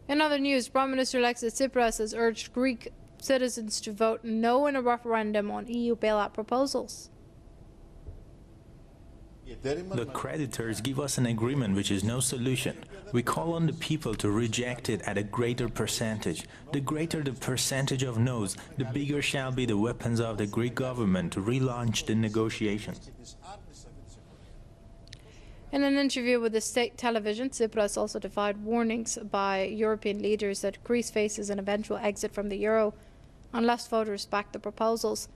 In other news, Prime Minister-elect Tsipras has urged Greek citizens to vote no in a referendum on EU bailout proposals. The creditors give us an agreement which is no solution. We call on the people to reject it at a greater percentage. The greater the percentage of no's, the bigger shall be the weapons of the Greek government to relaunch the negotiations. In an interview with the state television, Tsipras also defied warnings by European leaders that Greece faces an eventual exit from the euro unless voters back the proposals.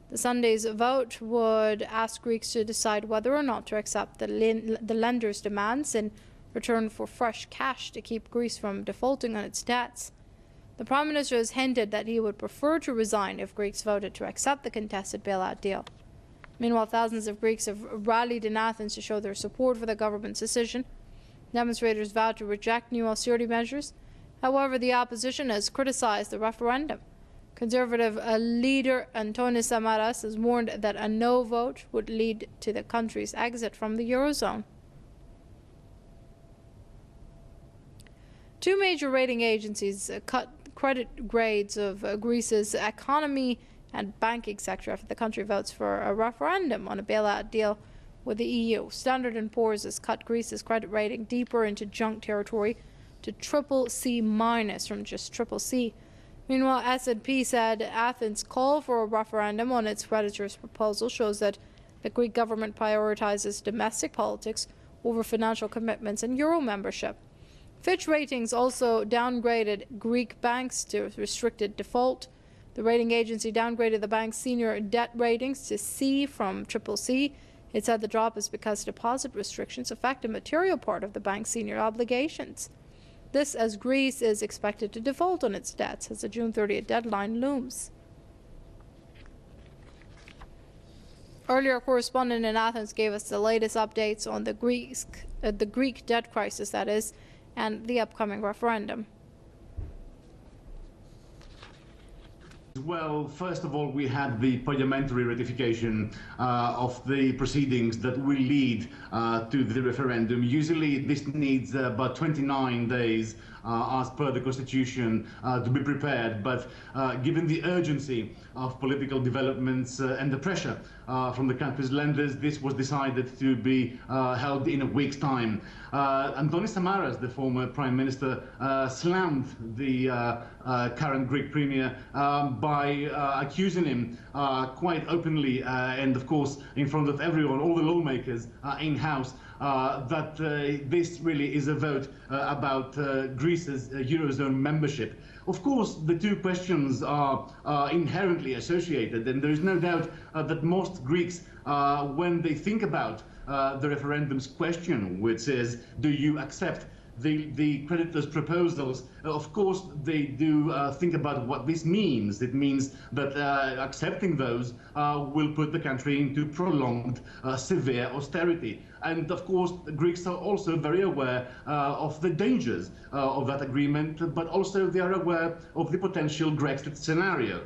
The Sunday's vote would ask Greeks to decide whether or not to accept the lenders' demands in return for fresh cash to keep Greece from defaulting on its debts. The Prime Minister has hinted that he would prefer to resign if Greeks voted to accept the contested bailout deal. Meanwhile, thousands of Greeks have rallied in Athens to show their support for the government's decision. Demonstrators vowed to reject new austerity measures. However, the opposition has criticized the referendum. Conservative leader Antonis Samaras has warned that a no vote would lead to the country's exit from the Eurozone. Two major rating agencies cut credit grades of Greece's economy and banking sector after the country votes for a referendum on a bailout deal with the EU. Standard & Poor's has cut Greece's credit rating deeper into junk territory to CCC- from just CCC. Meanwhile, S&P said Athens' call for a referendum on its creditors' proposal shows that the Greek government prioritizes domestic politics over financial commitments and euro membership. Fitch Ratings also downgraded Greek banks to restricted default. The rating agency downgraded the bank's senior debt ratings to C from CCC. It said the drop is because deposit restrictions affect a material part of the bank's senior obligations. This as Greece is expected to default on its debts as the June 30th deadline looms. Earlier, a correspondent in Athens gave us the latest updates on the Greek debt crisis, that is, and the upcoming referendum. Well, first of all, we had the parliamentary ratification of the proceedings that will lead to the referendum. Usually this needs about 29 days as per the Constitution to be prepared, but given the urgency of political developments and the pressure from the country's lenders, this was decided to be held in a week's time. Antonis Samaras, the former Prime Minister, slammed the current Greek Premier by accusing him quite openly and, of course, in front of everyone, all the lawmakers in-house, that this really is a vote about Greece's Eurozone membership. Of course, the two questions are inherently associated, and there is no doubt that most Greeks, when they think about the referendum's question, which is, do you accept the creditors' proposals, of course they do think about what this means. It means that accepting those will put the country into prolonged severe austerity. And of course the Greeks are also very aware of the dangers of that agreement, but also they are aware of the potential Brexit scenario.